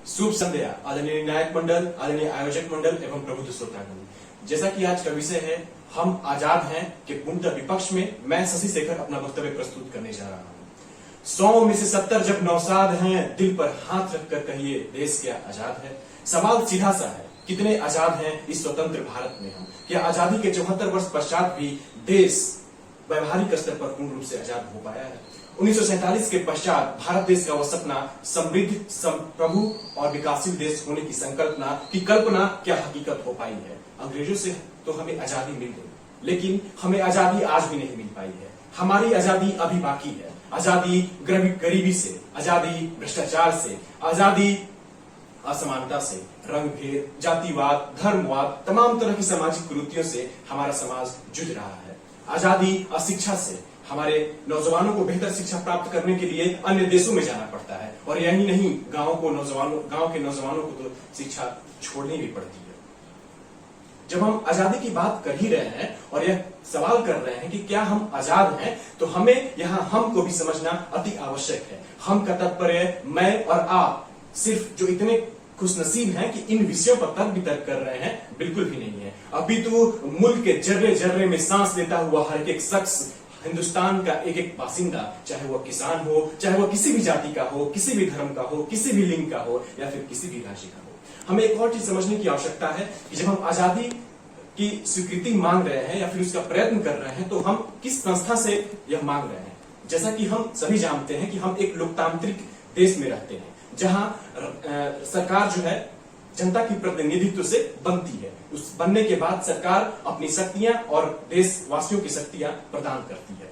शुभ संध्या आदरणीय नायक मंडल, आदरणीय आयोजक मंडल एवं प्रबुद्ध श्रोतागण। जैसा कि आज का विषय है, हम आजाद हैं कि पूर्णतः विपक्ष में मैं शशि शेखर अपना वक्तव्य प्रस्तुत करने जा रहा हूं। 100 में से 70 जब नौसाद हैं, दिल पर हाथ रखकर कहिए देश क्या आजाद है। सवाल सीधा सा है, कितने आजाद हैं इस स्वतंत्र भारत में हम? क्या आजादी के 74 वर्ष पश्चात भी देश व्यवहारिक स्तर पर पूर्ण रूप से आजाद हो पाया है? 1947 के पश्चात भारत देश का वह सपना, समृद्ध, प्रभु और विकासशील देश होने की संकल्पना की कल्पना क्या हकीकत हो पाई है? अंग्रेजों से तो हमें आजादी मिल गई, लेकिन हमें आजादी आज भी नहीं मिल पाई है। हमारी आजादी अभी बाकी है। आजादी गरीबी से, आजादी भ्रष्टाचार से, आजादी असमानता से, रंग भेद, जातिवाद, धर्मवाद, तमाम तरह की सामाजिक कुरीतियों से हमारा समाज जूझ रहा है। आजादी अशिक्षा से, हमारे नौजवानों को बेहतर शिक्षा प्राप्त करने के लिए अन्य देशों में जाना पड़ता है, और यही नहीं, गांव के नौजवानों को तो शिक्षा छोड़नी भी पड़ती है। जब हम आजादी की बात कर ही रहे हैं और यह सवाल कर रहे हैं कि क्या हम आजाद हैं, तो हमें यहाँ हम को भी समझना अति आवश्यक है। हम का तात्पर्य मैं और आप, सिर्फ जो इतने खुशनसीब हैं कि इन विषयों पर तर्क वितर्क कर रहे हैं, बिल्कुल भी नहीं है। अभी तो मुल्क के जर्रे जर्रे में सांस लेता हुआ हर एक शख्स, हिंदुस्तान का एक एक बासिंदा, चाहे वह किसान हो, चाहे वह किसी भी जाति का हो, किसी भी धर्म का हो, किसी भी लिंग का हो, या फिर किसी भी राज्य का हो। हमें एक और चीज समझने की आवश्यकता है कि जब हम आजादी की स्वीकृति मांग रहे हैं या फिर उसका प्रयत्न कर रहे हैं, तो हम किस संस्था से यह मांग रहे हैं। जैसा कि हम सभी जानते हैं कि हम एक लोकतांत्रिक देश में रहते हैं, जहां सरकार जो है जनता की प्रतिनिधित्व से बनती है। उस बनने के बाद सरकार अपनी शक्तियां और देशवासियों की शक्तियां प्रदान करती है।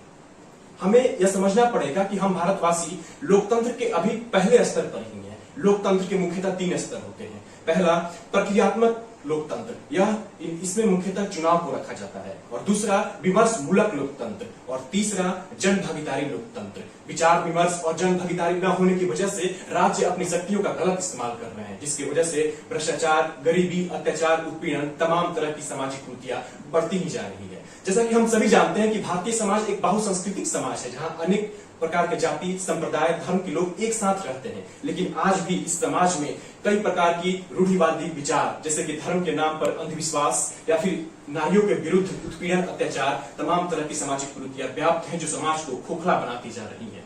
हमें यह समझना पड़ेगा कि हम भारतवासी लोकतंत्र के अभी पहले स्तर पर ही हैं। लोकतंत्र के मुख्यतः 3 स्तर होते हैं। पहला, प्रक्रियात्मक लोकतंत्र, यह इसमें मुख्यतः चुनाव को रखा जाता है। और दूसरा, विमर्श मूलक लोकतंत्र। और तीसरा, जन भागीदारी लोकतंत्र। विचार विमर्श और जन भागीदारी न होने की वजह से राज्य अपनी शक्तियों का गलत इस्तेमाल कर रहे हैं, जिसकी वजह से भ्रष्टाचार, गरीबी, अत्याचार, उत्पीड़न, तमाम तरह की सामाजिक कुरीतियां बढ़ती ही जा रही है। जैसा कि हम सभी जानते हैं कि भारतीय समाज एक बहुसांस्कृतिक समाज है, जहां अनेक प्रकार के जाति, संप्रदाय, धर्म के लोग एक साथ रहते हैं। लेकिन आज भी इस समाज में कई प्रकार की रूढ़िवादी विचार, जैसे कि धर्म के नाम पर अंधविश्वास या फिर नारियों के विरुद्ध उत्पीड़न, अत्याचार, तमाम तरह की सामाजिक कुरीतियां व्याप्त हैं, जो समाज को खोखला बनाती जा रही है।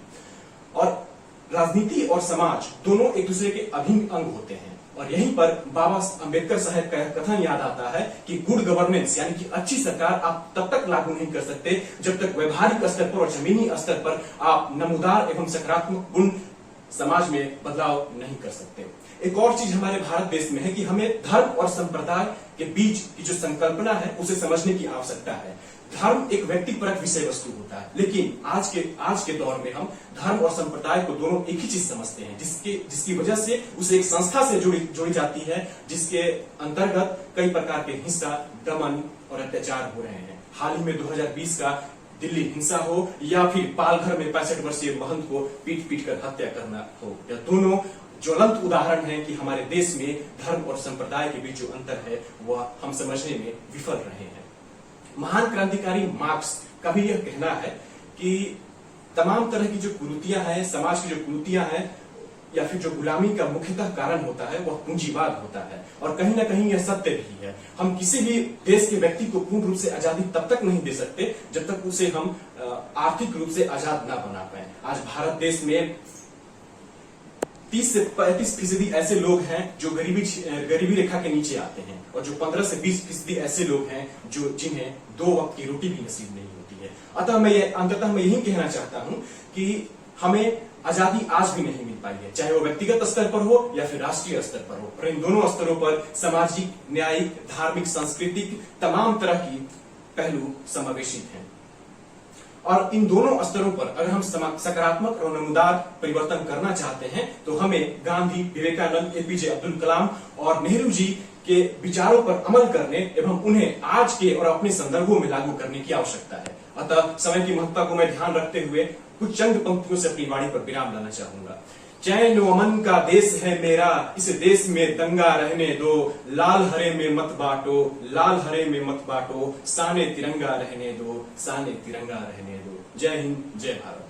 और राजनीति और समाज दोनों एक दूसरे के अभिन्न अंग होते हैं। और यहीं पर बाबा अम्बेडकर साहब का कथन याद आता है कि गुड गवर्नेंस यानी कि अच्छी सरकार आप तब तक लागू नहीं कर सकते जब तक व्यवहारिक स्तर पर और जमीनी स्तर पर आप नमूदार एवं सकारात्मक गुण समाज में बदलाव नहीं कर सकते। एक और चीज हमारे भारत देश में है कि हमें धर्म और संप्रदाय के बीच की जो संकल्पना है, उसे समझने की आवश्यकता है। धर्म एक व्यक्तिपरक विषय वस्तु होता है, लेकिन आज के दौर में हम धर्म और संप्रदाय को दोनों एक ही चीज समझते हैं, जिसकी वजह से उसे एक संस्था से जोड़ी जाती है, जिसके अंतर्गत कई प्रकार के हिंसा, दमन और अत्याचार हो रहे हैं। हाल ही में 2020 का दिल्ली हिंसा हो या फिर पालघर में 65 वर्षीय महंत को पीट कर हत्या करना हो, यह दोनों ज्वलंत उदाहरण है कि हमारे देश में धर्म और संप्रदाय के बीच जो अंतर है, वह हम समझने में विफल रहे हैं। महान क्रांतिकारी मार्क्स का भी यह कहना है कि तमाम तरह की जो कुरीतियां हैं, समाज की जो कुरीतियां हैं या फिर जो गुलामी का मुख्यतः कारण होता है, वह पूंजीवाद होता है। और कहीं ना कहीं यह सत्य भी है। हम किसी भी देश के व्यक्ति को पूर्ण रूप से आजादी तब तक नहीं दे सकते जब तक उसे हम आर्थिक रूप से आजाद ना बना पाए। आज भारत देश में 30 से 35% ऐसे लोग हैं जो गरीबी रेखा के नीचे आते हैं, और जो 15 से 20% ऐसे लोग हैं जो जिन्हें 2 वक्त की रोटी भी नसीब नहीं होती है। अंततः मैं यही कहना चाहता हूं कि हमें आजादी आज भी नहीं मिल पाई है, चाहे वो व्यक्तिगत स्तर पर हो या फिर राष्ट्रीय स्तर पर हो। और इन दोनों स्तरों पर सामाजिक, न्यायिक, धार्मिक, सांस्कृतिक तमाम तरह की पहलू समावेशित हैं। और इन दोनों स्तरों पर अगर हम सकारात्मक और नमूदार परिवर्तन करना चाहते हैं, तो हमें गांधी, विवेकानंद, एपीजे अब्दुल कलाम और नेहरू जी के विचारों पर अमल करने एवं उन्हें आज के और अपने संदर्भों में लागू करने की आवश्यकता है। अतः समय की महत्ता को मैं ध्यान रखते हुए कुछ चंद पंक्तियों से अपनी वाणी पर विराम लाना चाहूंगा। चैन व अमन का देश है मेरा, इस देश में दंगा रहने दो, लाल हरे में मत बांटो, लाल हरे में मत बांटो, साने तिरंगा रहने दो, साने तिरंगा रहने दो। जय हिंद, जय भारत।